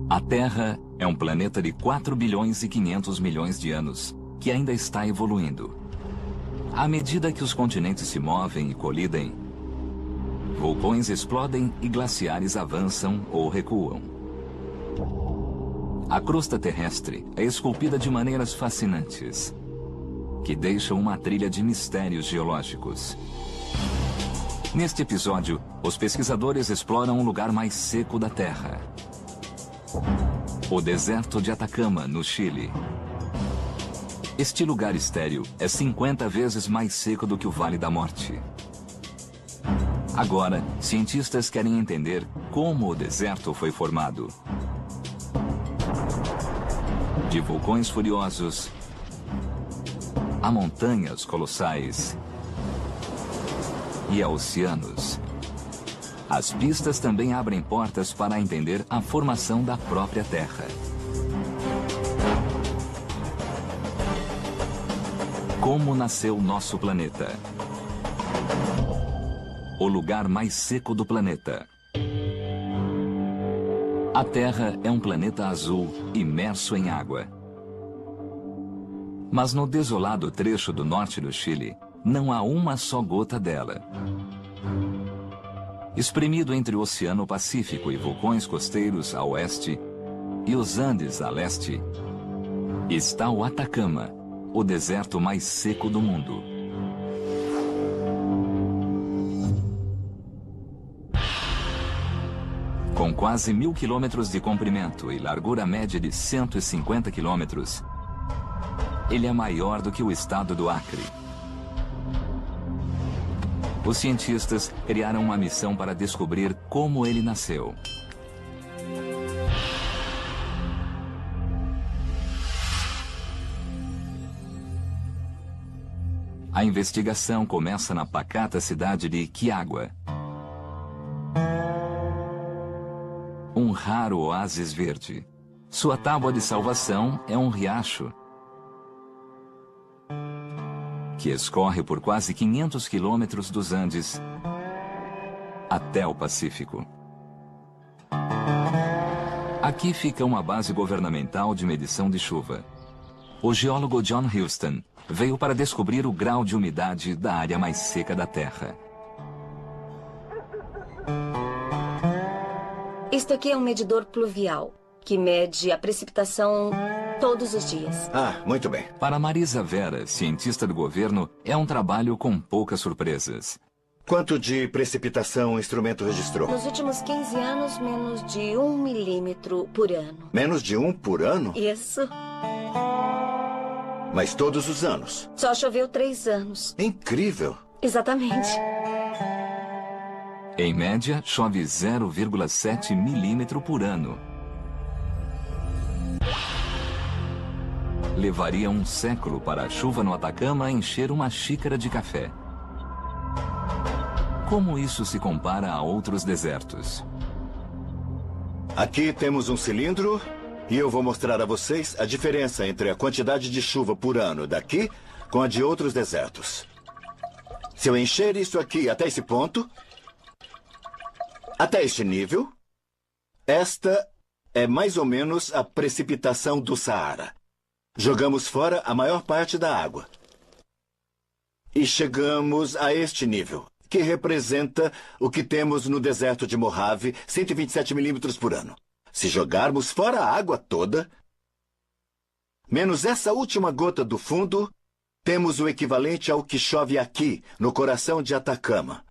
A Terra é um planeta de 4 bilhões e 500 milhões de anos, que ainda está evoluindo. À medida que os continentes se movem e colidem, vulcões explodem e glaciares avançam ou recuam. A crosta terrestre é esculpida de maneiras fascinantes, que deixam uma trilha de mistérios geológicos. Neste episódio, os pesquisadores exploram o lugar mais seco da Terra. O deserto de Atacama, no Chile. Este lugar estéril é 50 vezes mais seco do que o Vale da Morte. Agora, cientistas querem entender como o deserto foi formado. De vulcões furiosos a montanhas colossais e a oceanos. As pistas também abrem portas para entender a formação da própria Terra. Como nasceu nosso planeta? O lugar mais seco do planeta. A Terra é um planeta azul, imerso em água. Mas no desolado trecho do norte do Chile, não há uma só gota dela. Espremido entre o Oceano Pacífico e vulcões costeiros a oeste e os Andes a leste, está o Atacama, o deserto mais seco do mundo. Com quase 1.000 quilômetros de comprimento e largura média de 150 quilômetros, ele é maior do que o estado do Acre. Os cientistas criaram uma missão para descobrir como ele nasceu. A investigação começa na pacata cidade de Quiagua. Um raro oásis verde. Sua tábua de salvação é um riacho que escorre por quase 500 quilômetros dos Andes até o Pacífico. Aqui fica uma base governamental de medição de chuva. O geólogo John Houston veio para descobrir o grau de umidade da área mais seca da Terra. Isto aqui é um medidor pluvial, que mede a precipitação todos os dias. Ah, muito bem. Para Marisa Vera, cientista do governo, é um trabalho com poucas surpresas. Quanto de precipitação o instrumento registrou? Nos últimos 15 anos, menos de 1 milímetro por ano. Menos de 1 por ano? Isso. Mas todos os anos? Só choveu 3 anos. Incrível. Exatamente. Em média, chove 0,7 milímetro por ano. Levaria um século para a chuva no Atacama encher uma xícara de café. Como isso se compara a outros desertos? Aqui temos um cilindro e eu vou mostrar a vocês a diferença entre a quantidade de chuva por ano daqui com a de outros desertos. Se eu encher isso aqui até esse ponto, até este nível, esta é mais ou menos a precipitação do Saara. Jogamos fora a maior parte da água. E chegamos a este nível, que representa o que temos no deserto de Mojave, 127 milímetros por ano. Se jogarmos fora a água toda, menos essa última gota do fundo, temos o equivalente ao que chove aqui, no coração de Atacama.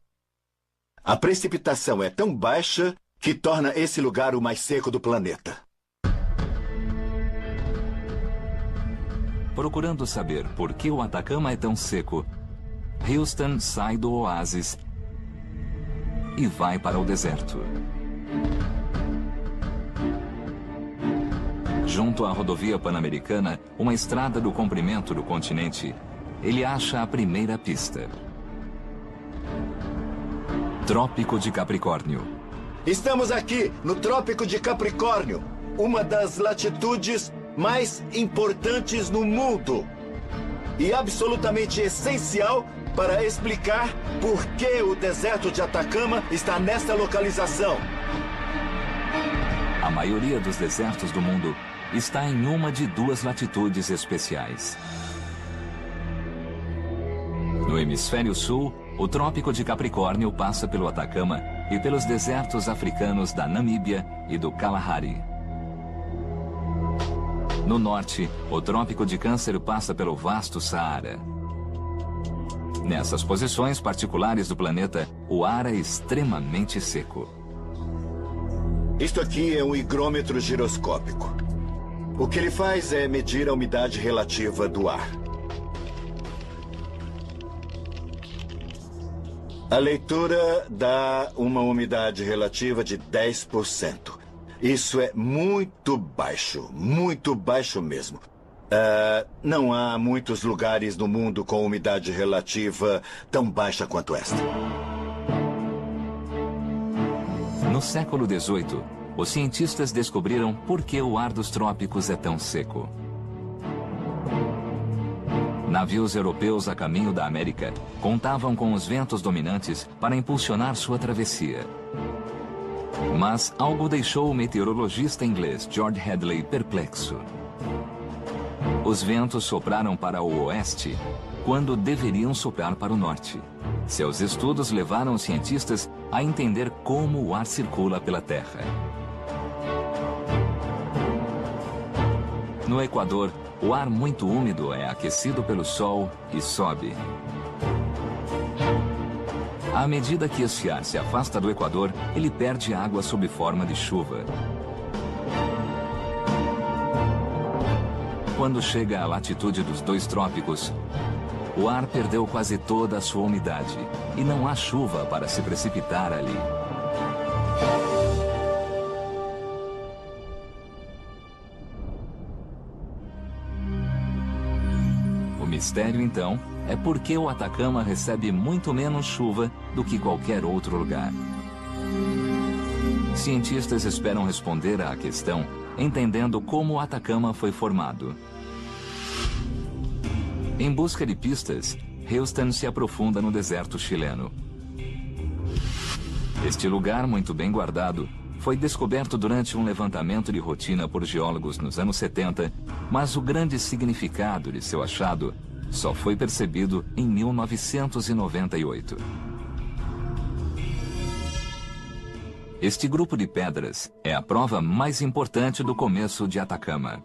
A precipitação é tão baixa que torna esse lugar o mais seco do planeta. Procurando saber por que o Atacama é tão seco, Houston sai do oásis e vai para o deserto. Junto à rodovia Pan-Americana, uma estrada do comprimento do continente, ele acha a primeira pista. Trópico de Capricórnio. Estamos aqui no Trópico de Capricórnio, uma das latitudes mais importantes no mundo e absolutamente essencial para explicar por que o deserto de Atacama está nesta localização. A maioria dos desertos do mundo está em uma de duas latitudes especiais. No hemisfério sul, o Trópico de Capricórnio passa pelo Atacama e pelos desertos africanos da Namíbia e do Kalahari. No norte, o Trópico de Câncer passa pelo vasto Saara. Nessas posições particulares do planeta, o ar é extremamente seco. Isto aqui é um higrômetro giroscópico. O que ele faz é medir a umidade relativa do ar. A leitura dá uma umidade relativa de 10%. Isso é muito baixo mesmo. Não há muitos lugares no mundo com umidade relativa tão baixa quanto esta. No século XVIII, os cientistas descobriram por que o ar dos trópicos é tão seco. Navios europeus a caminho da América contavam com os ventos dominantes para impulsionar sua travessia. Mas algo deixou o meteorologista inglês George Hadley perplexo. Os ventos sopraram para o oeste, quando deveriam soprar para o norte. Seus estudos levaram os cientistas a entender como o ar circula pela Terra. No Equador, o ar muito úmido é aquecido pelo Sol e sobe. À medida que esse ar se afasta do Equador, ele perde água sob forma de chuva. Quando chega à latitude dos dois trópicos, o ar perdeu quase toda a sua umidade e não há chuva para se precipitar ali. O mistério, então, é por que o Atacama recebe muito menos chuva do que qualquer outro lugar. Cientistas esperam responder à questão entendendo como o Atacama foi formado. Em busca de pistas, Houston se aprofunda no deserto chileno. Este lugar, muito bem guardado, foi descoberto durante um levantamento de rotina por geólogos nos anos 70, mas o grande significado de seu achado só foi percebido em 1998. Este grupo de pedras é a prova mais importante do começo de Atacama.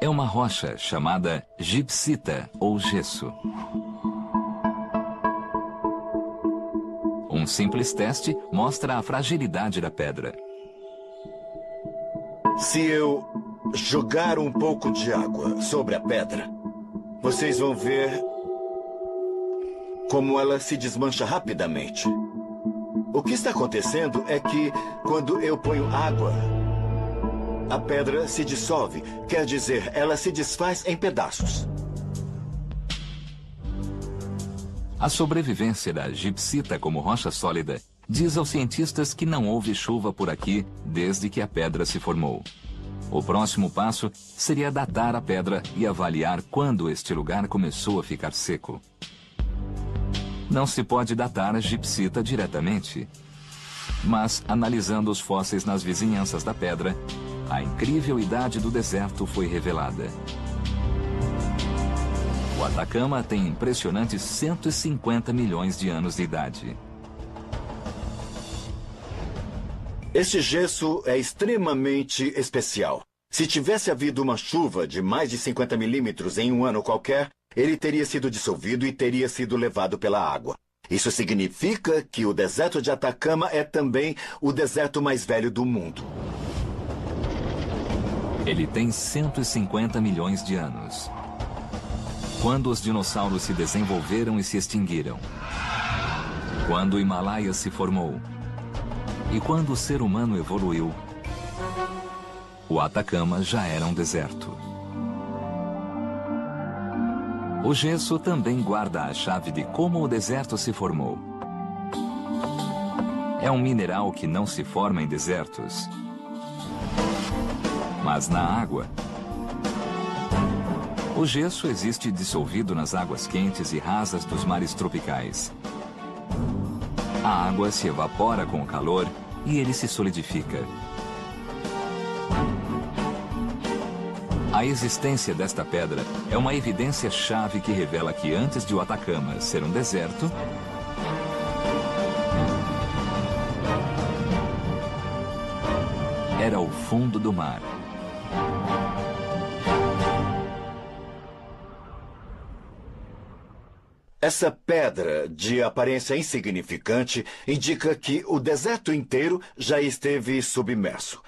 É uma rocha chamada gipsita ou gesso. Um simples teste mostra a fragilidade da pedra. Se eu jogar um pouco de água sobre a pedra, vocês vão ver como ela se desmancha rapidamente. O que está acontecendo é que, quando eu ponho água, a pedra se dissolve. Quer dizer, ela se desfaz em pedaços. A sobrevivência da gipsita como rocha sólida diz aos cientistas que não houve chuva por aqui desde que a pedra se formou. O próximo passo seria datar a pedra e avaliar quando este lugar começou a ficar seco. Não se pode datar a gipsita diretamente, mas analisando os fósseis nas vizinhanças da pedra, a incrível idade do deserto foi revelada. O Atacama tem impressionantes 150 milhões de anos de idade. Este gesso é extremamente especial. Se tivesse havido uma chuva de mais de 50 milímetros em um ano qualquer, ele teria sido dissolvido e teria sido levado pela água. Isso significa que o deserto de Atacama é também o deserto mais velho do mundo. Ele tem 150 milhões de anos. Quando os dinossauros se desenvolveram e se extinguiram. Quando o Himalaia se formou. E quando o ser humano evoluiu, o Atacama já era um deserto. O gesso também guarda a chave de como o deserto se formou. É um mineral que não se forma em desertos, mas na água. O gesso existe dissolvido nas águas quentes e rasas dos mares tropicais. A água se evapora com o calor e ele se solidifica. A existência desta pedra é uma evidência-chave que revela que antes de o Atacama ser um deserto, era o fundo do mar. Essa pedra, de aparência insignificante, indica que o deserto inteiro já esteve submerso.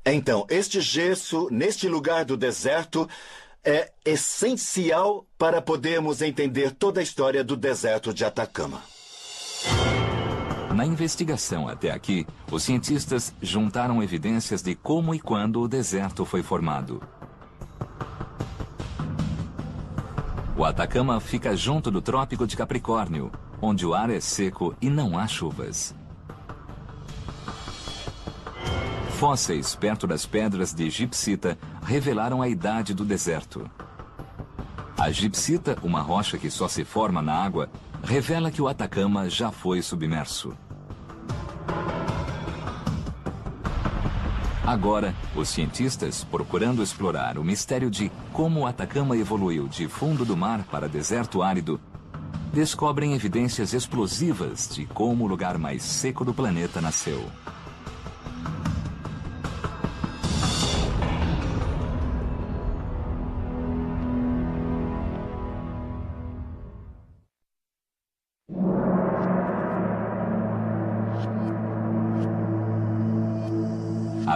Então, este gesso, neste lugar do deserto, é essencial para podermos entender toda a história do deserto de Atacama. Na investigação até aqui, os cientistas juntaram evidências de como e quando o deserto foi formado. O Atacama fica junto do Trópico de Capricórnio, onde o ar é seco e não há chuvas. Fósseis perto das pedras de gipsita revelaram a idade do deserto. A gipsita, uma rocha que só se forma na água, revela que o Atacama já foi submerso. Agora, os cientistas, procurando explorar o mistério de como o Atacama evoluiu de fundo do mar para deserto árido, descobrem evidências explosivas de como o lugar mais seco do planeta nasceu.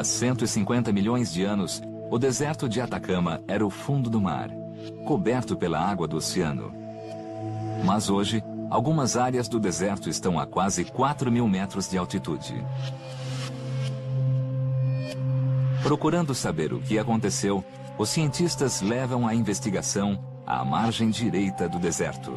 Há 150 milhões de anos, o deserto de Atacama era o fundo do mar, coberto pela água do oceano. Mas hoje, algumas áreas do deserto estão a quase 4.000 metros de altitude. Procurando saber o que aconteceu, os cientistas levam a investigação à margem direita do deserto.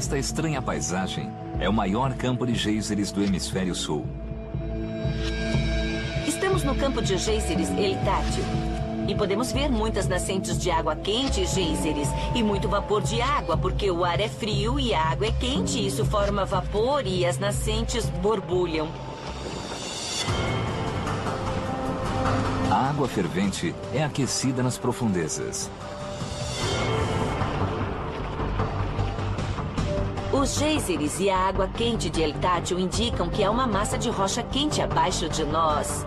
Esta estranha paisagem é o maior campo de géiseres do hemisfério sul. Estamos no campo de géiseres Elitátil. E podemos ver muitas nascentes de água quente e géiseres. E muito vapor de água, porque o ar é frio e a água é quente. E isso forma vapor e as nascentes borbulham. A água fervente é aquecida nas profundezas. Os géiseres e a água quente de Elitátil indicam que há uma massa de rocha quente abaixo de nós.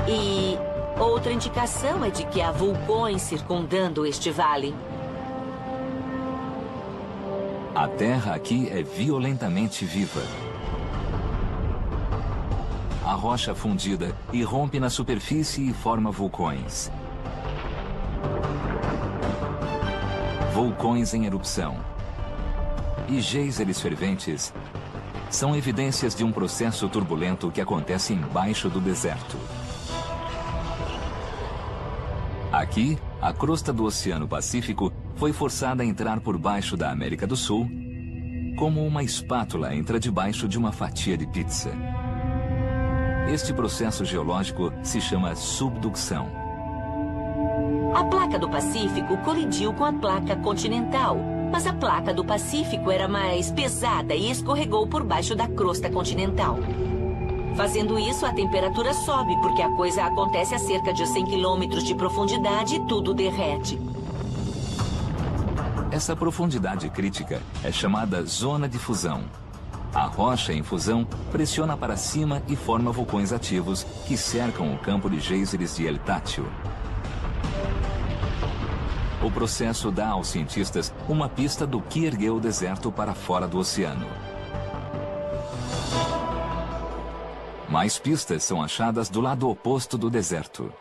E outra indicação é de que há vulcões circundando este vale. A terra aqui é violentamente viva. A rocha fundida irrompe na superfície e forma vulcões. Vulcões em erupção e géiseres ferventes são evidências de um processo turbulento que acontece embaixo do deserto. Aqui, a crosta do Oceano Pacífico foi forçada a entrar por baixo da América do Sul, como uma espátula entra debaixo de uma fatia de pizza. Este processo geológico se chama subducção. A placa do Pacífico colidiu com a placa continental, mas a placa do Pacífico era mais pesada e escorregou por baixo da crosta continental. Fazendo isso, a temperatura sobe, porque a coisa acontece a cerca de 100 quilômetros de profundidade e tudo derrete. Essa profundidade crítica é chamada zona de fusão. A rocha em fusão pressiona para cima e forma vulcões ativos que cercam o campo de géiseres de Elitátil. O processo dá aos cientistas uma pista do que ergueu o deserto para fora do oceano. Mais pistas são achadas do lado oposto do deserto.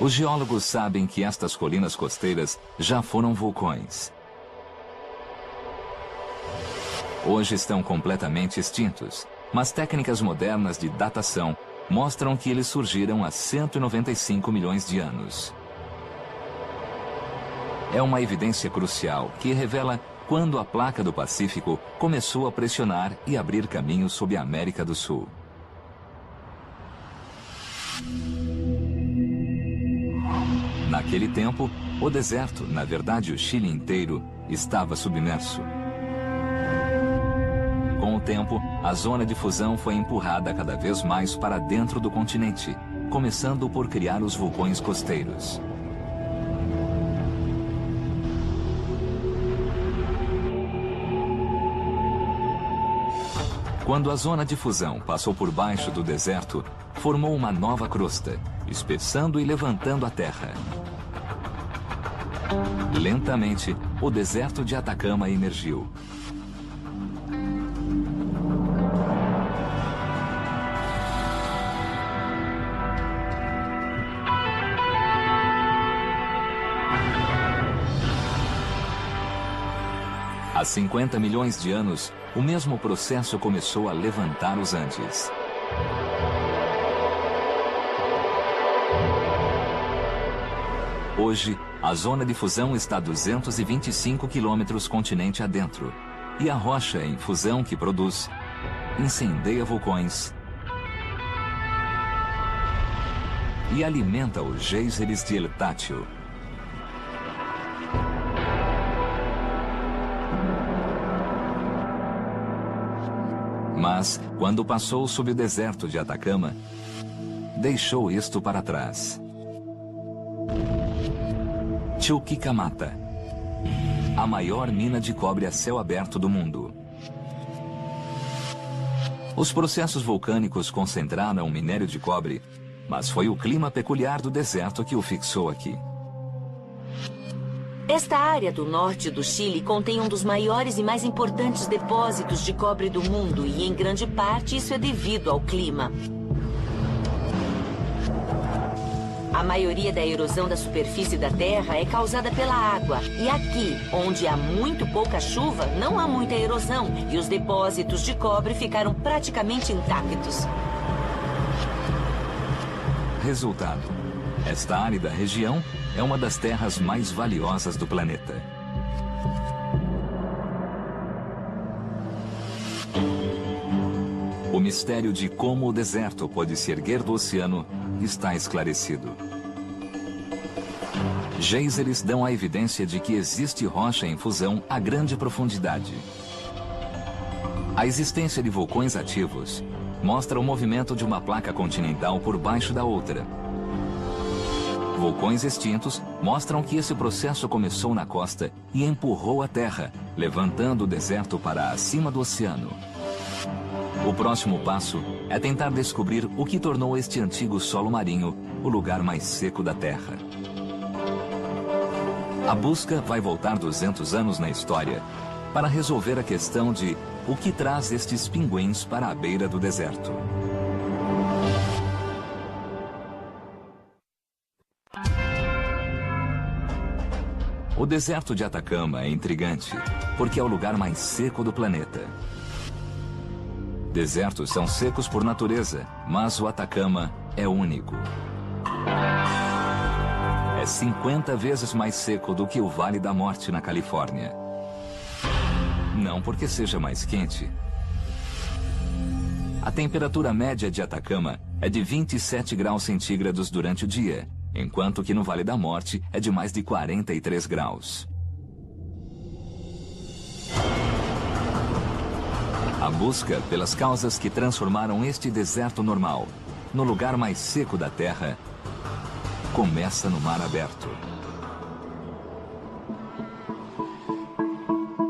Os geólogos sabem que estas colinas costeiras já foram vulcões. Hoje estão completamente extintos, mas técnicas modernas de datação mostram que eles surgiram há 195 milhões de anos. É uma evidência crucial que revela quando a placa do Pacífico começou a pressionar e abrir caminho sob a América do Sul. Naquele tempo, o deserto, na verdade o Chile inteiro, estava submerso. Com o tempo, a zona de fusão foi empurrada cada vez mais para dentro do continente, começando por criar os vulcões costeiros. Quando a zona de fusão passou por baixo do deserto, formou uma nova crosta, espessando e levantando a terra. Lentamente, o deserto de Atacama emergiu. Há 50 milhões de anos, o mesmo processo começou a levantar os Andes. Hoje, a zona de fusão está a 225 quilômetros continente adentro. E a rocha em fusão que produz incendeia vulcões e alimenta o Géiseres de El Tátil. Mas, quando passou sob o deserto de Atacama, deixou isto para trás. Chuquicamata, a maior mina de cobre a céu aberto do mundo. Os processos vulcânicos concentraram o minério de cobre, mas foi o clima peculiar do deserto que o fixou aqui. Esta área do norte do Chile contém um dos maiores e mais importantes depósitos de cobre do mundo e, em grande parte, isso é devido ao clima. A maioria da erosão da superfície da Terra é causada pela água. E aqui, onde há muito pouca chuva, não há muita erosão e os depósitos de cobre ficaram praticamente intactos. Resultado: esta árida região é uma das terras mais valiosas do planeta. O mistério de como o deserto pôde se erguer do oceano está esclarecido. Géiseres dão a evidência de que existe rocha em fusão a grande profundidade. A existência de vulcões ativos mostra o movimento de uma placa continental por baixo da outra. Vulcões extintos mostram que esse processo começou na costa e empurrou a terra, levantando o deserto para acima do oceano. O próximo passo é tentar descobrir o que tornou este antigo solo marinho o lugar mais seco da Terra. A busca vai voltar 200 anos na história para resolver a questão de o que traz estes pinguins para a beira do deserto. O deserto de Atacama é intrigante, porque é o lugar mais seco do planeta. Desertos são secos por natureza, mas o Atacama é único. É 50 vezes mais seco do que o Vale da Morte na Califórnia. Não porque seja mais quente. A temperatura média de Atacama é de 27 graus centígrados durante o dia, enquanto que no Vale da Morte é de mais de 43 graus. A busca pelas causas que transformaram este deserto normal no lugar mais seco da Terra começa no mar aberto.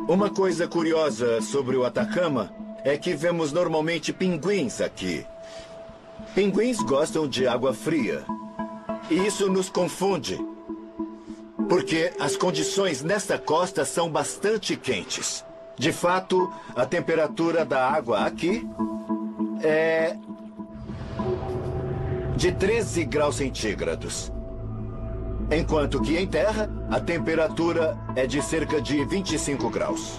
Uma coisa curiosa sobre o Atacama é que vemos normalmente pinguins aqui. Pinguins gostam de água fria. E isso nos confunde, porque as condições nesta costa são bastante quentes. De fato, a temperatura da água aqui é de 13 graus centígrados. Enquanto que em terra, a temperatura é de cerca de 25 graus.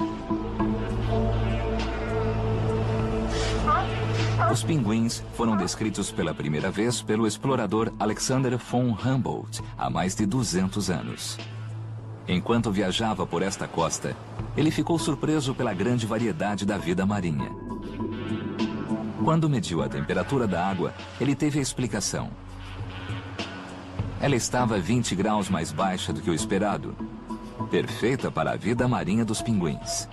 Os pinguins foram descritos pela primeira vez pelo explorador Alexander von Humboldt há mais de 200 anos. Enquanto viajava por esta costa, ele ficou surpreso pela grande variedade da vida marinha. Quando mediu a temperatura da água, ele teve a explicação. Ela estava 20 graus mais baixa do que o esperado. Perfeita para a vida marinha dos pinguins.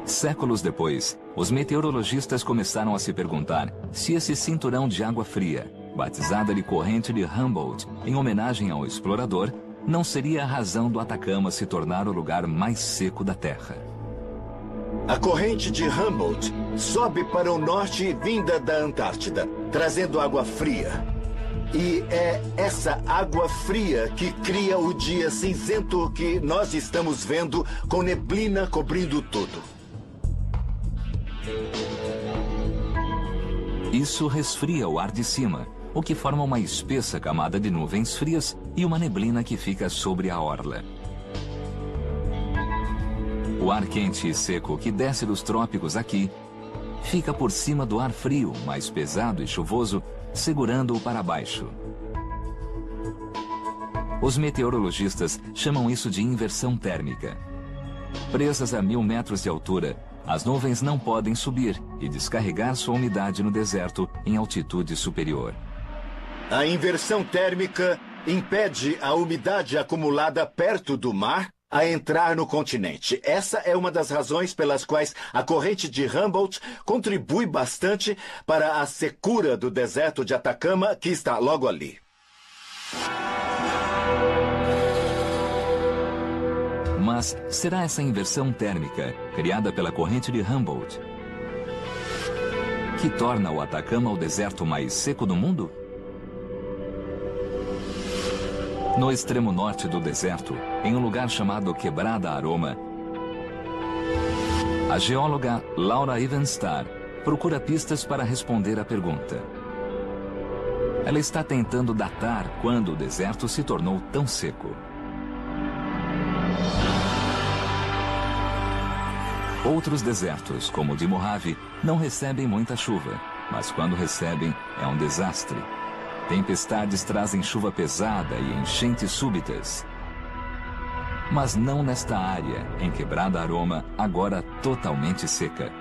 Séculos depois, os meteorologistas começaram a se perguntar se esse cinturão de água fria, batizada de corrente de Humboldt em homenagem ao explorador, não seria a razão do Atacama se tornar o lugar mais seco da Terra. A corrente de Humboldt sobe para o norte vinda da Antártida, trazendo água fria. E é essa água fria que cria o dia cinzento que nós estamos vendo, com neblina cobrindo tudo. Isso resfria o ar de cima, o que forma uma espessa camada de nuvens frias e uma neblina que fica sobre a orla. O ar quente e seco que desce dos trópicos aqui fica por cima do ar frio, mais pesado e chuvoso, segurando-o para baixo. Os meteorologistas chamam isso de inversão térmica. Presas a 1000 metros de altura, as nuvens não podem subir e descarregar sua umidade no deserto em altitude superior. A inversão térmica impede a umidade acumulada perto do mar a entrar no continente. Essa é uma das razões pelas quais a corrente de Humboldt contribui bastante para a secura do deserto de Atacama, que está logo ali. Mas será essa inversão térmica, criada pela corrente de Humboldt, que torna o Atacama o deserto mais seco do mundo? No extremo norte do deserto, em um lugar chamado Quebrada Aroma, a geóloga Laura Evenstar procura pistas para responder à pergunta. Ela está tentando datar quando o deserto se tornou tão seco. Outros desertos, como o de Mojave, não recebem muita chuva, mas quando recebem, é um desastre. Tempestades trazem chuva pesada e enchentes súbitas. Mas não nesta área, em Quebrada Aroma, agora totalmente seca.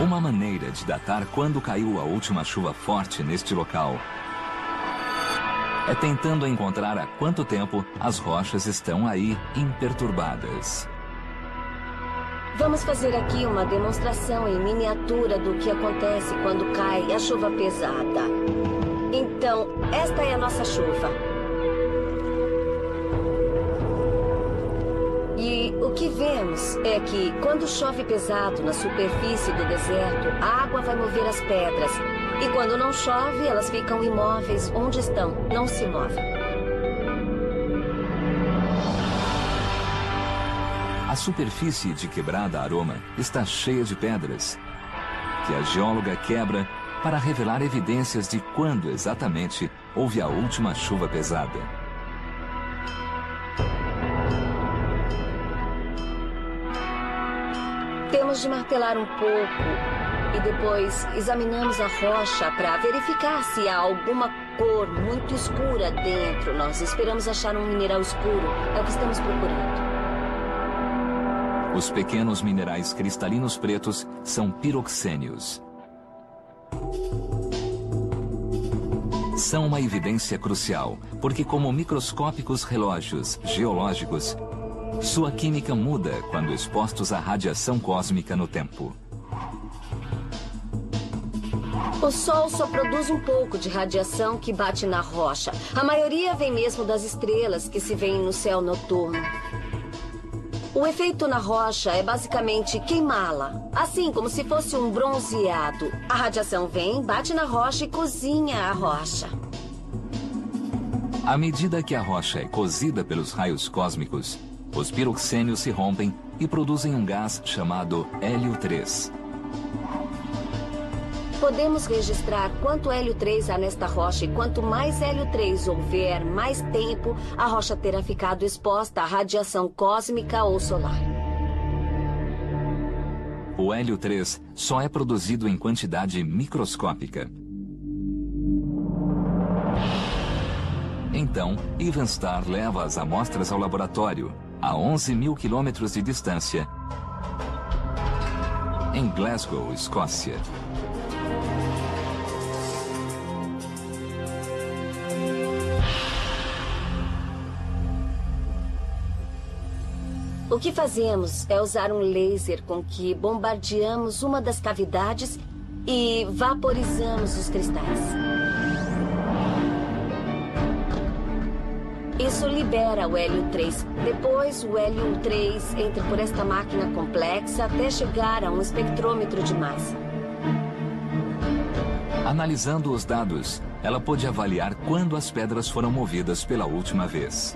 Uma maneira de datar quando caiu a última chuva forte neste local é tentando encontrar há quanto tempo as rochas estão aí imperturbadas. Vamos fazer aqui uma demonstração em miniatura do que acontece quando cai a chuva pesada. Então, esta é a nossa chuva. E o que vemos é que, quando chove pesado na superfície do deserto, a água vai mover as pedras. E quando não chove, elas ficam imóveis onde estão, não se movem. A superfície de Quebrada Aroma está cheia de pedras, que a geóloga quebra para revelar evidências de quando exatamente houve a última chuva pesada. Temos de martelar um pouco e depois examinamos a rocha para verificar se há alguma cor muito escura dentro. Nós esperamos achar um mineral escuro, é o que estamos procurando. Os pequenos minerais cristalinos pretos são piroxênios. São uma evidência crucial, porque como microscópicos relógios geológicos, sua química muda quando expostos à radiação cósmica no tempo. O Sol só produz um pouco de radiação que bate na rocha. A maioria vem mesmo das estrelas que se veem no céu noturno. O efeito na rocha é basicamente queimá-la, assim como se fosse um bronzeado. A radiação vem, bate na rocha e cozinha a rocha. À medida que a rocha é cozida pelos raios cósmicos, os piroxênios se rompem e produzem um gás chamado hélio 3. Podemos registrar quanto hélio 3 há nesta rocha e quanto mais hélio 3 houver, mais tempo a rocha terá ficado exposta à radiação cósmica ou solar. O hélio 3 só é produzido em quantidade microscópica. Então, Evenstar leva as amostras ao laboratório, a 11.000 quilômetros de distância, em Glasgow, Escócia. O que fazemos é usar um laser com que bombardeamos uma das cavidades e vaporizamos os cristais. Isso libera o hélio 3. Depois, o hélio 3 entra por esta máquina complexa até chegar a um espectrômetro de massa. Analisando os dados, ela pôde avaliar quando as pedras foram movidas pela última vez.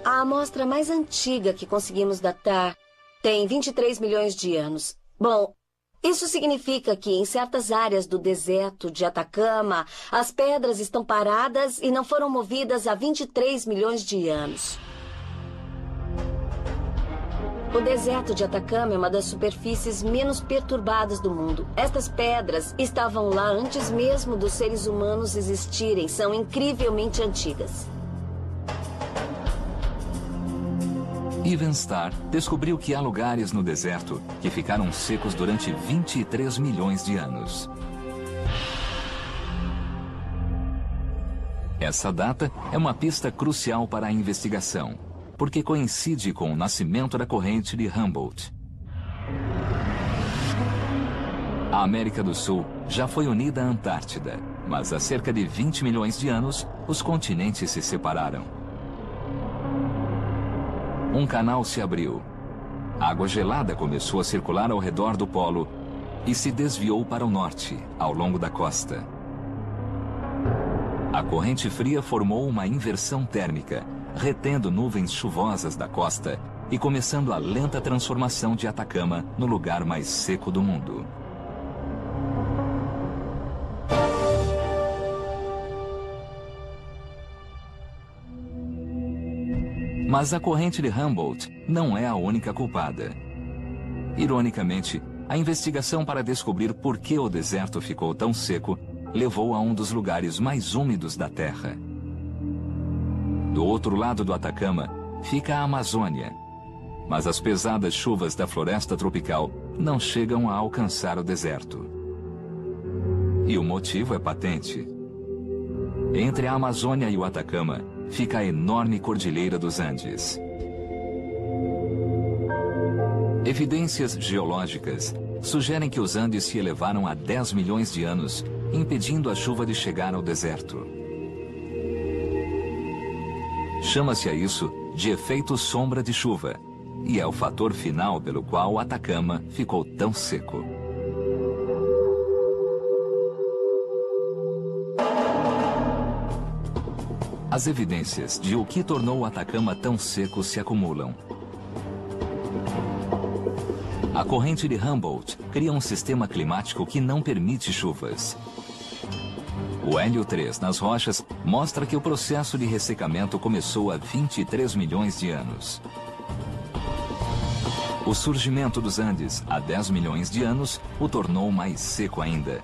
A amostra mais antiga que conseguimos datar tem 23 milhões de anos. Bom, isso significa que em certas áreas do deserto de Atacama, as pedras estão paradas e não foram movidas há 23 milhões de anos. O deserto de Atacama é uma das superfícies menos perturbadas do mundo. Estas pedras estavam lá antes mesmo dos seres humanos existirem. São incrivelmente antigas. Evan Starr descobriu que há lugares no deserto que ficaram secos durante 23 milhões de anos. Essa data é uma pista crucial para a investigação, porque coincide com o nascimento da corrente de Humboldt. A América do Sul já foi unida à Antártida, mas há cerca de 20 milhões de anos, os continentes se separaram. Um canal se abriu. Água gelada começou a circular ao redor do polo e se desviou para o norte, ao longo da costa. A corrente fria formou uma inversão térmica, retendo nuvens chuvosas da costa e começando a lenta transformação de Atacama no lugar mais seco do mundo. Mas a corrente de Humboldt não é a única culpada. Ironicamente, a investigação para descobrir por que o deserto ficou tão seco levou a um dos lugares mais úmidos da Terra. Do outro lado do Atacama fica a Amazônia, mas as pesadas chuvas da floresta tropical não chegam a alcançar o deserto. E o motivo é patente. Entre a Amazônia e o Atacama fica a enorme Cordilheira dos Andes. Evidências geológicas sugerem que os Andes se elevaram há 10 milhões de anos, impedindo a chuva de chegar ao deserto. Chama-se a isso de efeito sombra de chuva, e é o fator final pelo qual o Atacama ficou tão seco. As evidências de o que tornou o Atacama tão seco se acumulam. A corrente de Humboldt cria um sistema climático que não permite chuvas. O hélio 3 nas rochas mostra que o processo de ressecamento começou há 23 milhões de anos. O surgimento dos Andes há 10 milhões de anos o tornou mais seco ainda.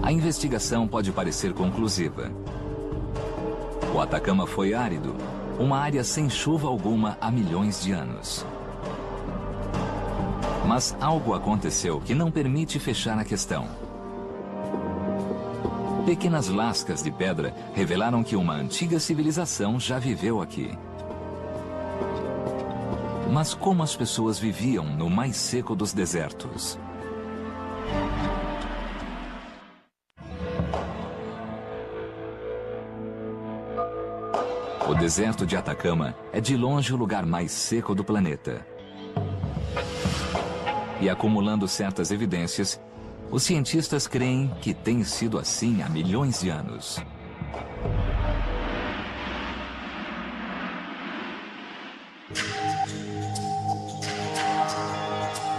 A investigação pode parecer conclusiva. O Atacama foi árido, uma área sem chuva alguma há milhões de anos. Mas algo aconteceu que não permite fechar a questão. Pequenas lascas de pedra revelaram que uma antiga civilização já viveu aqui. Mas como as pessoas viviam no mais seco dos desertos? O deserto de Atacama é de longe o lugar mais seco do planeta. E acumulando certas evidências, os cientistas creem que tem sido assim há milhões de anos.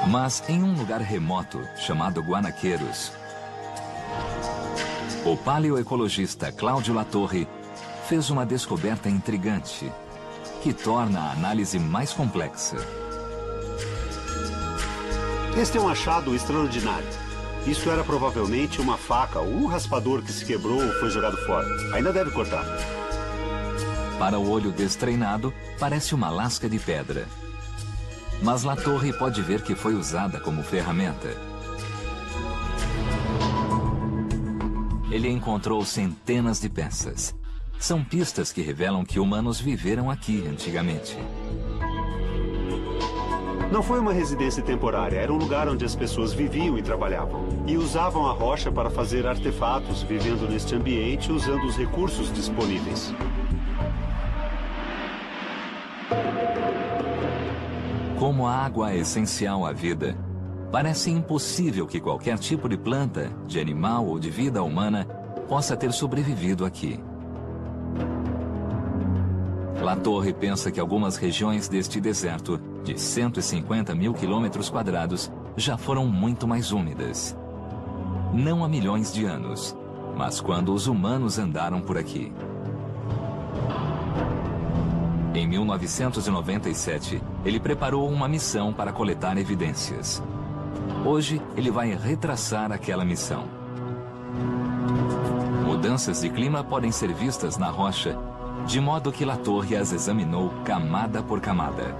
Mas em um lugar remoto, chamado Guanaqueiros, o paleoecologista Cláudio Latorre fez uma descoberta intrigante, que torna a análise mais complexa. Este é um achado extraordinário. Isso era provavelmente uma faca ou um raspador que se quebrou ou foi jogado fora. Ainda deve cortar. Para o olho destreinado, parece uma lasca de pedra. mas Latorre pode ver que foi usada como ferramenta. Ele encontrou centenas de peças. São pistas que revelam que humanos viveram aqui antigamente. Não foi uma residência temporária, era um lugar onde as pessoas viviam e trabalhavam. E usavam a rocha para fazer artefatos, vivendo neste ambiente usando os recursos disponíveis. Como a água é essencial à vida, parece impossível que qualquer tipo de planta, de animal ou de vida humana possa ter sobrevivido aqui. Latorre pensa que algumas regiões deste deserto, de 150 mil quilômetros quadrados, já foram muito mais úmidas. Não há milhões de anos, mas quando os humanos andaram por aqui. Em 1997, ele preparou uma missão para coletar evidências. Hoje, ele vai retraçar aquela missão. Mudanças de clima podem ser vistas na rocha, de modo que Latorre as examinou camada por camada.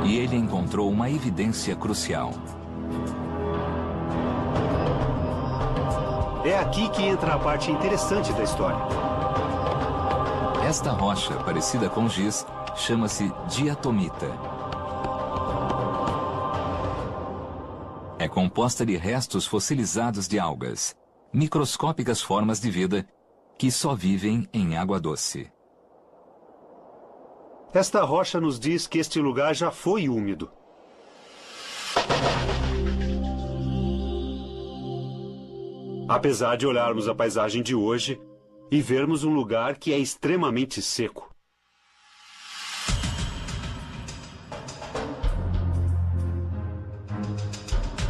E ele encontrou uma evidência crucial. É aqui que entra a parte interessante da história. Esta rocha, parecida com giz, chama-se diatomita. É composta de restos fossilizados de algas, microscópicas formas de vida que só vivem em água doce. Esta rocha nos diz que este lugar já foi úmido. Apesar de olharmos a paisagem de hoje e vermos um lugar que é extremamente seco.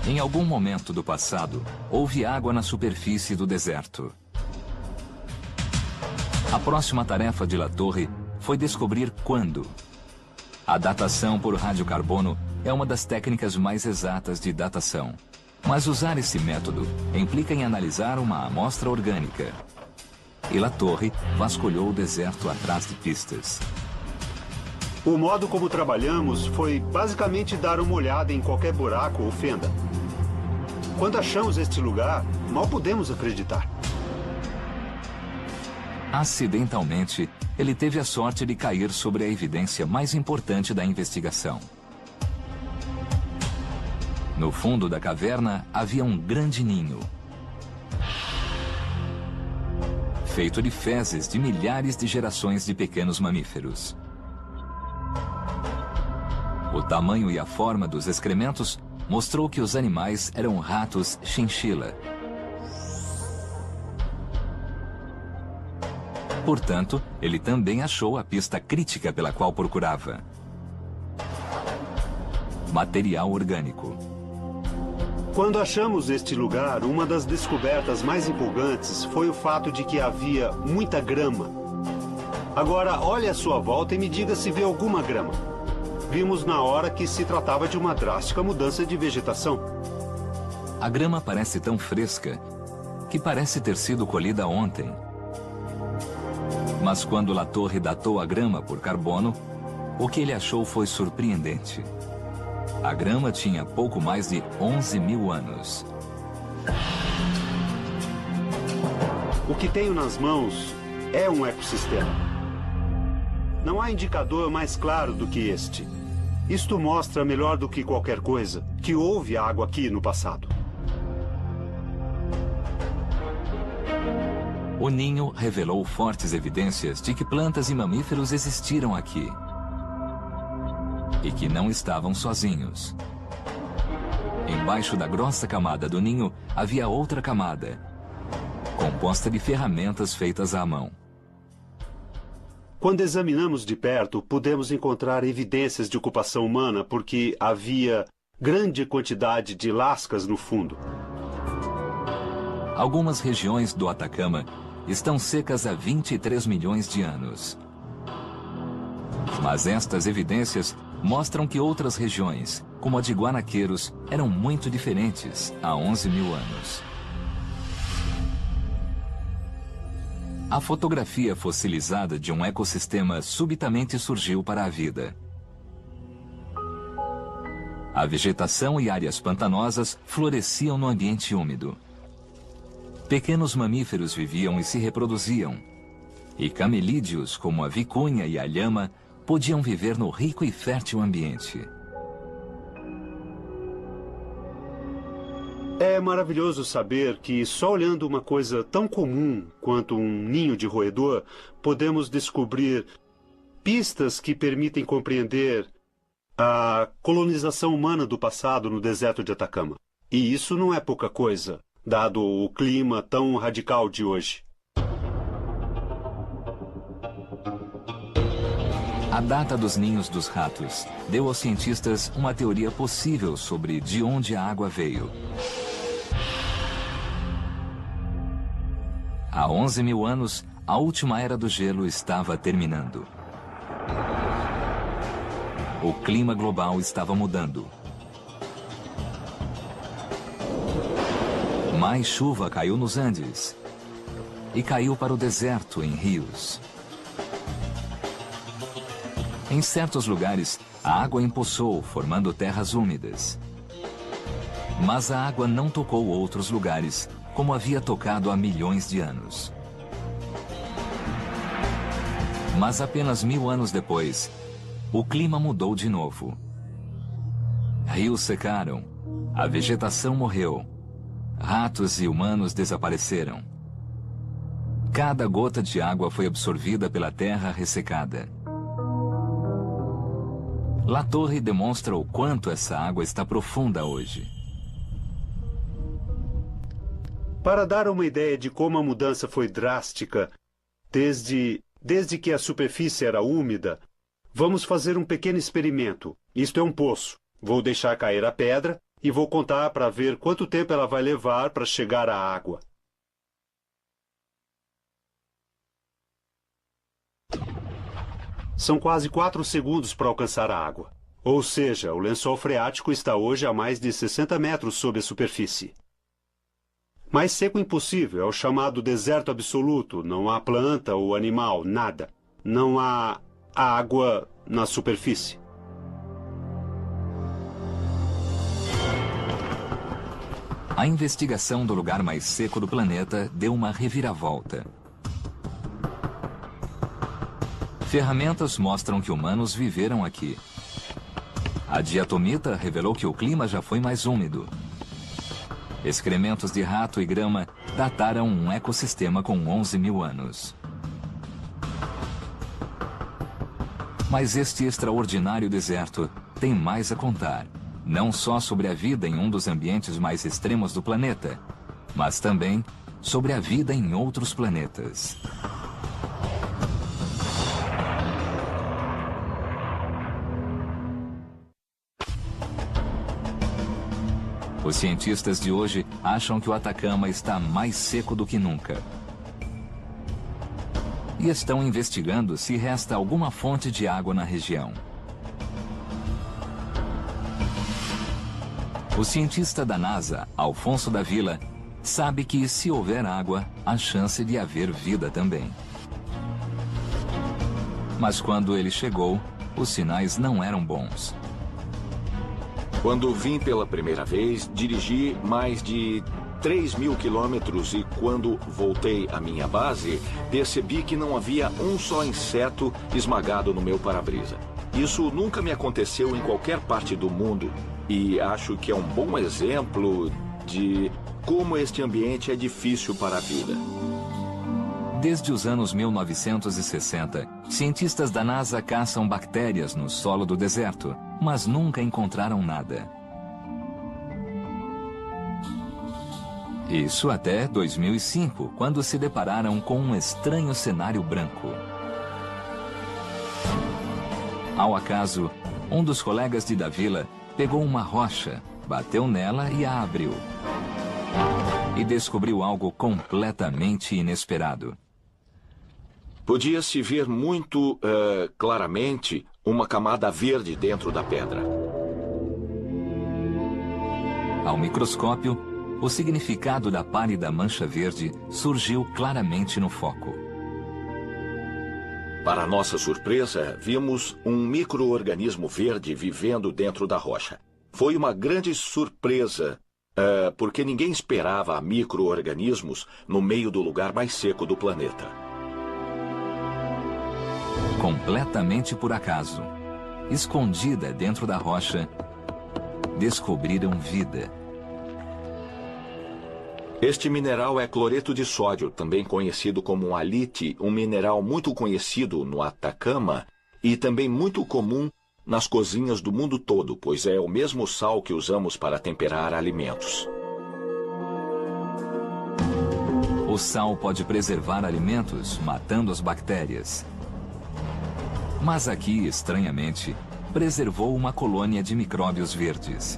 Em algum momento do passado, houve água na superfície do deserto. A próxima tarefa de Latorre foi descobrir quando. A datação por radiocarbono é uma das técnicas mais exatas de datação. Mas usar esse método implica em analisar uma amostra orgânica. E Latorre vasculhou o deserto atrás de pistas. O modo como trabalhamos foi basicamente dar uma olhada em qualquer buraco ou fenda. Quando achamos este lugar, mal podemos acreditar. Acidentalmente, ele teve a sorte de cair sobre a evidência mais importante da investigação. No fundo da caverna havia um grande ninho, feito de fezes de milhares de gerações de pequenos mamíferos. O tamanho e a forma dos excrementos mostrou que os animais eram ratos chinchila. Portanto, ele também achou a pista crítica pela qual procurava: material orgânico. Quando achamos este lugar, uma das descobertas mais empolgantes foi o fato de que havia muita grama. Agora, olhe à sua volta e me diga se vê alguma grama. Vimos na hora que se tratava de uma drástica mudança de vegetação. A grama parece tão fresca que parece ter sido colhida ontem. Mas quando Latorre datou a grama por carbono, o que ele achou foi surpreendente. A grama tinha pouco mais de 11 mil anos. O que tenho nas mãos é um ecossistema. Não há indicador mais claro do que este. Isto mostra melhor do que qualquer coisa que houve água aqui no passado. O ninho revelou fortes evidências de que plantas e mamíferos existiram aqui. E que não estavam sozinhos. Embaixo da grossa camada do ninho havia outra camada, composta de ferramentas feitas à mão. Quando examinamos de perto, pudemos encontrar evidências de ocupação humana porque havia grande quantidade de lascas no fundo. Algumas regiões do Atacama estão secas há 23 milhões de anos. Mas estas evidências mostram que outras regiões, como a de Guanaqueiros, eram muito diferentes há 11 mil anos. A fotografia fossilizada de um ecossistema subitamente surgiu para a vida. A vegetação e áreas pantanosas floresciam no ambiente úmido. Pequenos mamíferos viviam e se reproduziam. E camelídeos, como a vicunha e a lhama, podiam viver no rico e fértil ambiente. É maravilhoso saber que, só olhando uma coisa tão comum quanto um ninho de roedor, podemos descobrir pistas que permitem compreender a colonização humana do passado no deserto de Atacama. E isso não é pouca coisa, dado o clima tão radical de hoje. A data dos ninhos dos ratos deu aos cientistas uma teoria possível sobre de onde a água veio. Há 11 mil anos, a última era do gelo estava terminando. O clima global estava mudando. Mais chuva caiu nos Andes e caiu para o deserto em rios. Em certos lugares, a água empoçou, formando terras úmidas. Mas a água não tocou outros lugares, como havia tocado há milhões de anos. Mas apenas 1000 anos depois, o clima mudou de novo. Rios secaram, a vegetação morreu, ratos e humanos desapareceram. Cada gota de água foi absorvida pela terra ressecada. La Torre demonstra o quanto essa água está profunda hoje. Para dar uma ideia de como a mudança foi drástica, desde que a superfície era úmida, vamos fazer um pequeno experimento. Isto é um poço. Vou deixar cair a pedra e vou contar para ver quanto tempo ela vai levar para chegar à água. São quase 4 segundos para alcançar a água. Ou seja, o lençol freático está hoje a mais de 60 metros sob a superfície. Mais seco impossível, é o chamado deserto absoluto. Não há planta ou animal, nada. Não há água na superfície. A investigação do lugar mais seco do planeta deu uma reviravolta. Ferramentas mostram que humanos viveram aqui. A diatomita revelou que o clima já foi mais úmido. Excrementos de rato e grama dataram um ecossistema com 11 mil anos. Mas este extraordinário deserto tem mais a contar, não só sobre a vida em um dos ambientes mais extremos do planeta, mas também sobre a vida em outros planetas. Os cientistas de hoje acham que o Atacama está mais seco do que nunca. E estão investigando se resta alguma fonte de água na região. O cientista da NASA, Alfonso da Vila, sabe que se houver água, há chance de haver vida também. Mas quando ele chegou, os sinais não eram bons. Quando vim pela primeira vez, dirigi mais de 3.000 quilômetros e quando voltei à minha base, percebi que não havia um só inseto esmagado no meu para-brisa. Isso nunca me aconteceu em qualquer parte do mundo e acho que é um bom exemplo de como este ambiente é difícil para a vida. Desde os anos 1960, cientistas da NASA caçam bactérias no solo do deserto, mas nunca encontraram nada. Isso até 2005, quando se depararam com um estranho cenário branco. Ao acaso, um dos colegas de da Vila pegou uma rocha, bateu nela e a abriu. E descobriu algo completamente inesperado. Podia-se ver muito claramente uma camada verde dentro da pedra. Ao microscópio, o significado da pálida mancha verde surgiu claramente no foco. Para nossa surpresa, vimos um micro-organismo verde vivendo dentro da rocha. Foi uma grande surpresa, porque ninguém esperava micro-organismos no meio do lugar mais seco do planeta. Completamente por acaso, escondida dentro da rocha, descobriram vida. Este mineral é cloreto de sódio, também conhecido como halite, um mineral muito conhecido no Atacama e também muito comum nas cozinhas do mundo todo, pois é o mesmo sal que usamos para temperar alimentos. O sal pode preservar alimentos, matando as bactérias. Mas aqui, estranhamente, preservou uma colônia de micróbios verdes.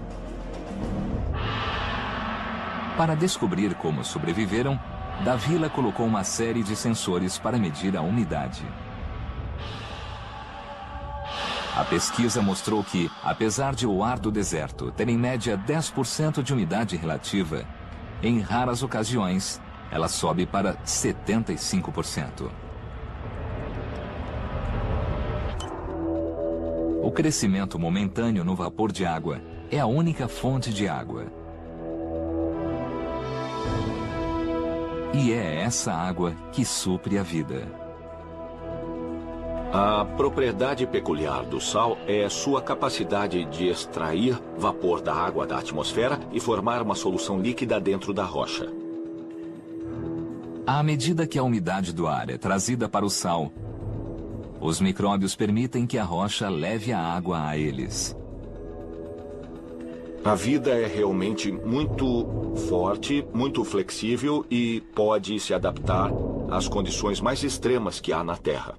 Para descobrir como sobreviveram, Davila colocou uma série de sensores para medir a umidade. A pesquisa mostrou que, apesar de o ar do deserto ter em média 10% de umidade relativa, em raras ocasiões, ela sobe para 75%. O crescimento momentâneo no vapor de água é a única fonte de água. E é essa água que supre a vida. A propriedade peculiar do sal é sua capacidade de extrair vapor da água da atmosfera e formar uma solução líquida dentro da rocha. À medida que a umidade do ar é trazida para o sal, os micróbios permitem que a rocha leve a água a eles. A vida é realmente muito forte, muito flexível e pode se adaptar às condições mais extremas que há na Terra.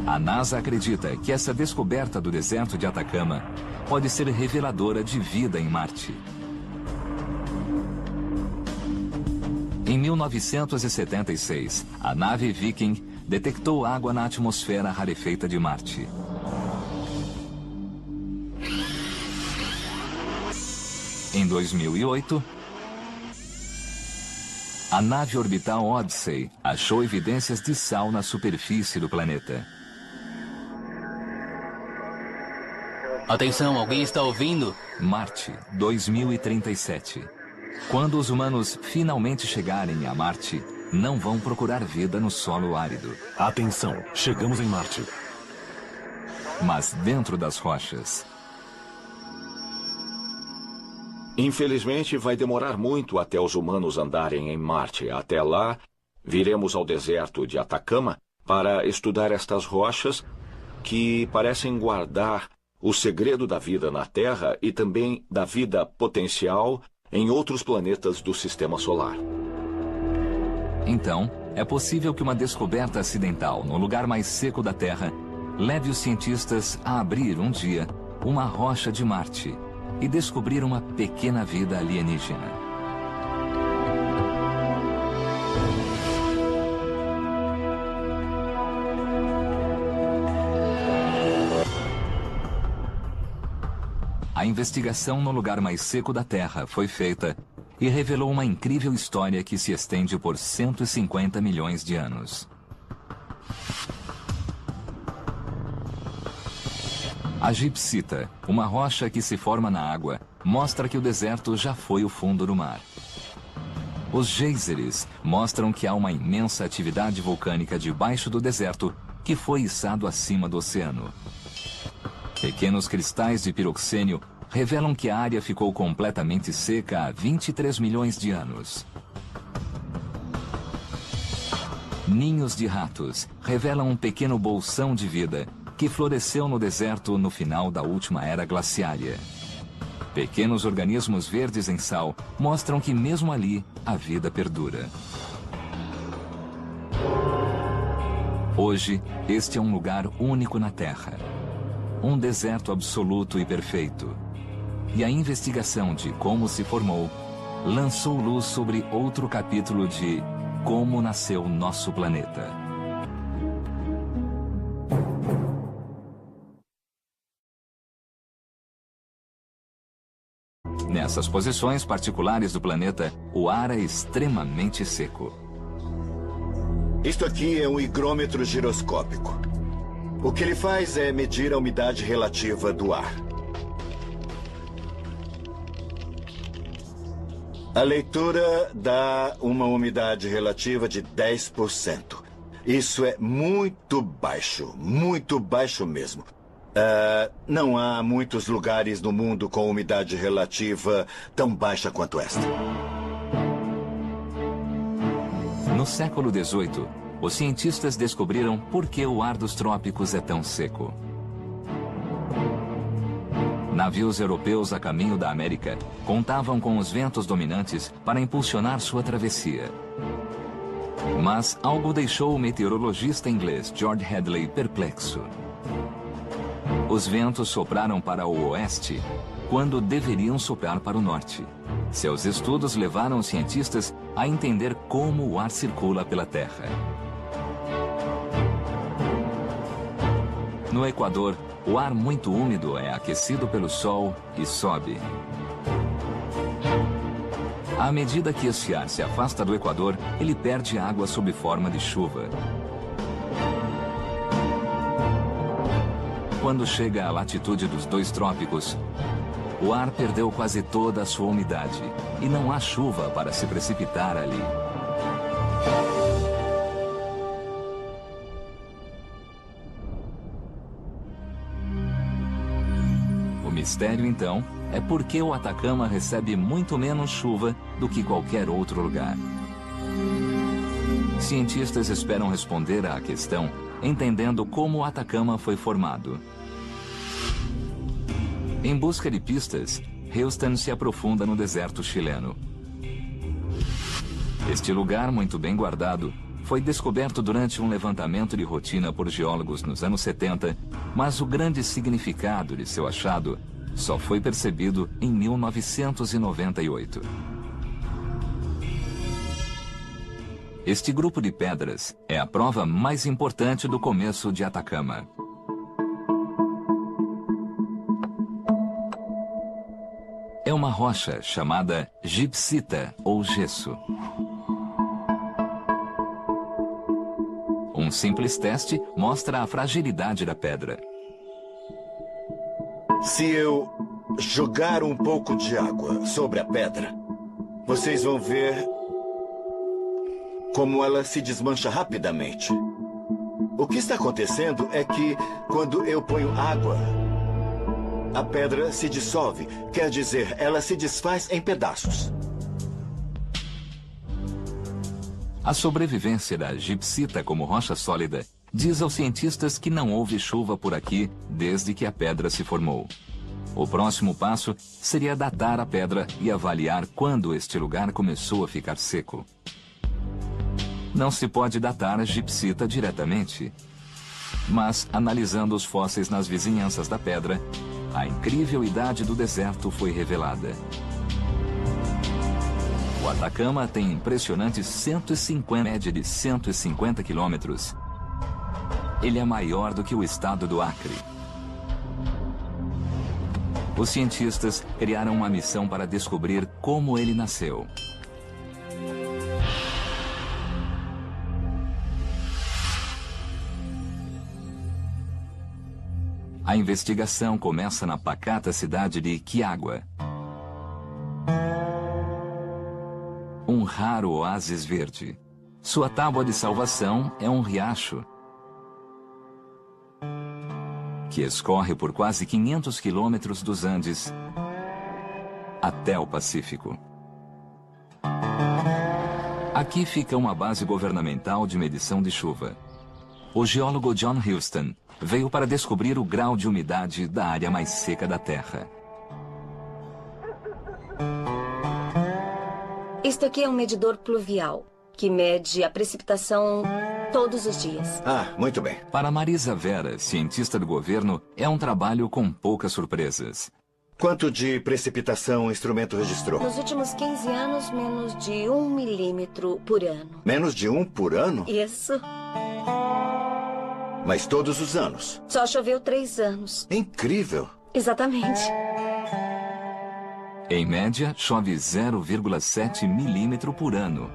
A NASA acredita que essa descoberta do deserto de Atacama pode ser reveladora de vida em Marte. Em 1976, a nave Viking detectou água na atmosfera rarefeita de Marte. Em 2008, a nave orbital Odyssey achou evidências de sal na superfície do planeta. Atenção, alguém está ouvindo? Marte, 2037. Quando os humanos finalmente chegarem a Marte, não vão procurar vida no solo árido. Atenção, chegamos em Marte. Mas dentro das rochas. Infelizmente, vai demorar muito até os humanos andarem em Marte. Até lá, viremos ao deserto de Atacama para estudar estas rochas que parecem guardar o segredo da vida na Terra e também da vida potencial em outros planetas do Sistema Solar. Então, é possível que uma descoberta acidental no lugar mais seco da Terra leve os cientistas a abrir um dia uma rocha de Marte e descobrir uma pequena vida alienígena. A investigação no lugar mais seco da Terra foi feita e revelou uma incrível história que se estende por 150 milhões de anos. A gipsita, uma rocha que se forma na água, mostra que o deserto já foi o fundo do mar. Os geysers mostram que há uma imensa atividade vulcânica debaixo do deserto que foi içado acima do oceano. Pequenos cristais de piroxênio revelam que a área ficou completamente seca há 23 milhões de anos. Ninhos de ratos revelam um pequeno bolsão de vida que floresceu no deserto no final da última era glaciária. Pequenos organismos verdes em sal mostram que mesmo ali a vida perdura. Hoje, este é um lugar único na Terra. Um deserto absoluto e perfeito. E a investigação de como se formou lançou luz sobre outro capítulo de como nasceu nosso planeta. Nessas posições particulares do planeta, o ar é extremamente seco. Isto aqui é um higrômetro giroscópico. O que ele faz é medir a umidade relativa do ar. A leitura dá uma umidade relativa de 10%. Isso é muito baixo mesmo. Não há muitos lugares no mundo com umidade relativa tão baixa quanto esta. No século XVIII, os cientistas descobriram por que o ar dos trópicos é tão seco. Navios europeus a caminho da América contavam com os ventos dominantes para impulsionar sua travessia. Mas algo deixou o meteorologista inglês George Hadley perplexo. Os ventos sopraram para o oeste quando deveriam soprar para o norte. Seus estudos levaram os cientistas a entender como o ar circula pela Terra. No Equador, o ar muito úmido é aquecido pelo Sol e sobe. À medida que esse ar se afasta do Equador, ele perde água sob forma de chuva. Quando chega à latitude dos 2 trópicos, o ar perdeu quase toda a sua umidade e não há chuva para se precipitar ali. O mistério, então, é por que o Atacama recebe muito menos chuva do que qualquer outro lugar. Cientistas esperam responder à questão entendendo como o Atacama foi formado. Em busca de pistas, Houston se aprofunda no deserto chileno. Este lugar, muito bem guardado, foi descoberto durante um levantamento de rotina por geólogos nos anos 70, mas o grande significado de seu achado só foi percebido em 1998. Este grupo de pedras é a prova mais importante do começo de Atacama. É uma rocha chamada gipsita ou gesso. Um simples teste mostra a fragilidade da pedra. Se eu jogar um pouco de água sobre a pedra, vocês vão ver como ela se desmancha rapidamente. O que está acontecendo é que, quando eu ponho água, a pedra se dissolve. Quer dizer, ela se desfaz em pedaços. A sobrevivência da gipsita como rocha sólida diz aos cientistas que não houve chuva por aqui desde que a pedra se formou. O próximo passo seria datar a pedra e avaliar quando este lugar começou a ficar seco. Não se pode datar a gipsita diretamente, mas, analisando os fósseis nas vizinhanças da pedra, a incrível idade do deserto foi revelada. O Atacama tem impressionantes 150 média de 150 quilômetros. Ele é maior do que o estado do Acre. Os cientistas criaram uma missão para descobrir como ele nasceu. A investigação começa na pacata cidade de Quiagua. Um raro oásis verde. Sua tábua de salvação é um riacho que escorre por quase 500 quilômetros dos Andes até o Pacífico. Aqui fica uma base governamental de medição de chuva. O geólogo John Houston veio para descobrir o grau de umidade da área mais seca da Terra. Isto aqui é um medidor pluvial, que mede a precipitação todos os dias. Ah, muito bem. Para Marisa Vera, cientista do governo, é um trabalho com poucas surpresas. Quanto de precipitação o instrumento registrou? Nos últimos 15 anos, menos de 1 milímetro por ano. Menos de 1 por ano? Isso. Mas todos os anos? Só choveu 3 anos. Incrível. Exatamente. Em média, chove 0,7 milímetro por ano.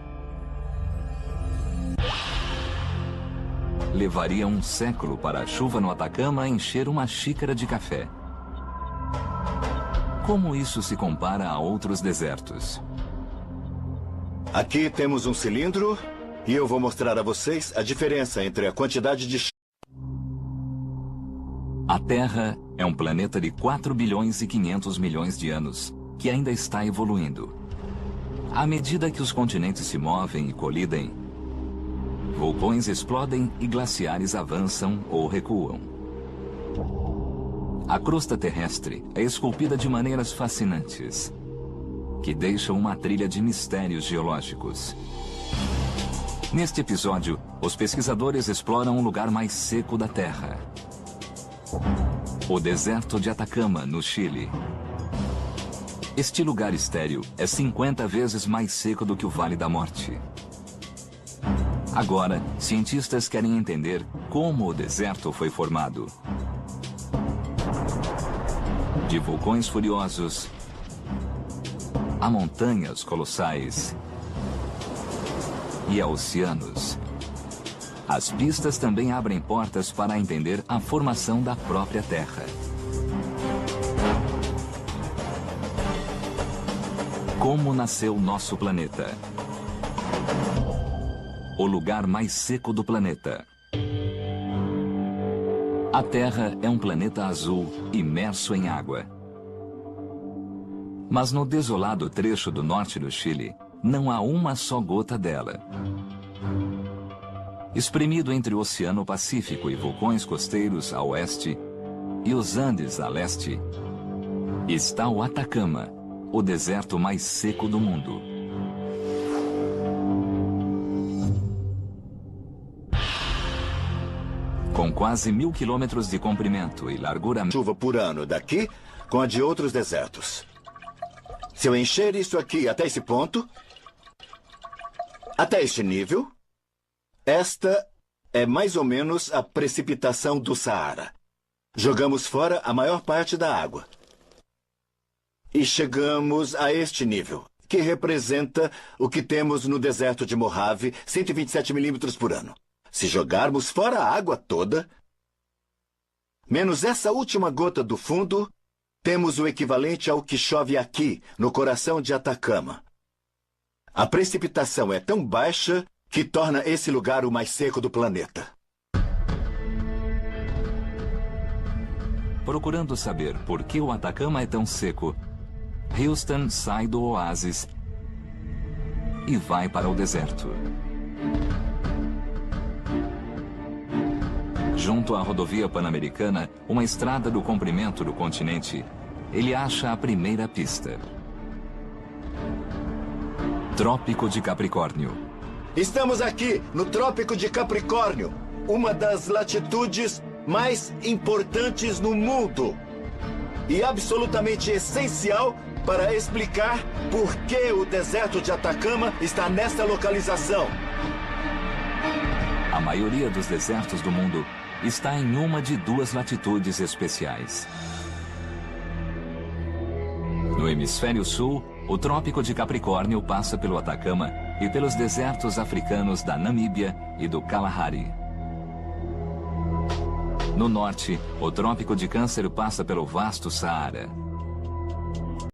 Levaria um século para a chuva no Atacama encher uma xícara de café. Como isso se compara a outros desertos? Aqui temos um cilindro e eu vou mostrar a vocês a diferença entre a quantidade de... A Terra é um planeta de 4 bilhões e 500 milhões de anos, que ainda está evoluindo. À medida que os continentes se movem e colidem, vulcões explodem e glaciares avançam ou recuam. A crosta terrestre é esculpida de maneiras fascinantes, que deixam uma trilha de mistérios geológicos. Neste episódio, os pesquisadores exploram o lugar mais seco da Terra. O deserto de Atacama, no Chile. Este lugar estéril é 50 vezes mais seco do que o Vale da Morte. Agora, cientistas querem entender como o deserto foi formado. De vulcões furiosos a montanhas colossais e a oceanos. As pistas também abrem portas para entender a formação da própria Terra. Como nasceu nosso planeta? O lugar mais seco do planeta. A Terra é um planeta azul, imerso em água. Mas no desolado trecho do norte do Chile, não há uma só gota dela. Espremido entre o Oceano Pacífico e vulcões costeiros a oeste e os Andes a leste, está o Atacama, o deserto mais seco do mundo. Com quase 1.000 quilômetros de comprimento e largura... chuva por ano daqui com a de outros desertos. Se eu encher isso aqui até esse ponto, até este nível, esta é mais ou menos a precipitação do Saara. Jogamos fora a maior parte da água. E chegamos a este nível, que representa o que temos no deserto de Mojave, 127 milímetros por ano. Se jogarmos fora a água toda, menos essa última gota do fundo, temos o equivalente ao que chove aqui, no coração de Atacama. A precipitação é tão baixa que torna esse lugar o mais seco do planeta. Procurando saber por que o Atacama é tão seco, Houston sai do oásis e vai para o deserto. Junto à rodovia Pan-Americana, uma estrada do comprimento do continente, ele acha a primeira pista. Trópico de Capricórnio. Estamos aqui no Trópico de Capricórnio, uma das latitudes mais importantes no mundo e absolutamente essencial para explicar por que o deserto de Atacama está nesta localização. A maioria dos desertos do mundo está em uma de duas latitudes especiais. No hemisfério sul, o Trópico de Capricórnio passa pelo Atacama e pelos desertos africanos da Namíbia e do Kalahari. No norte, o Trópico de Câncer passa pelo vasto Saara.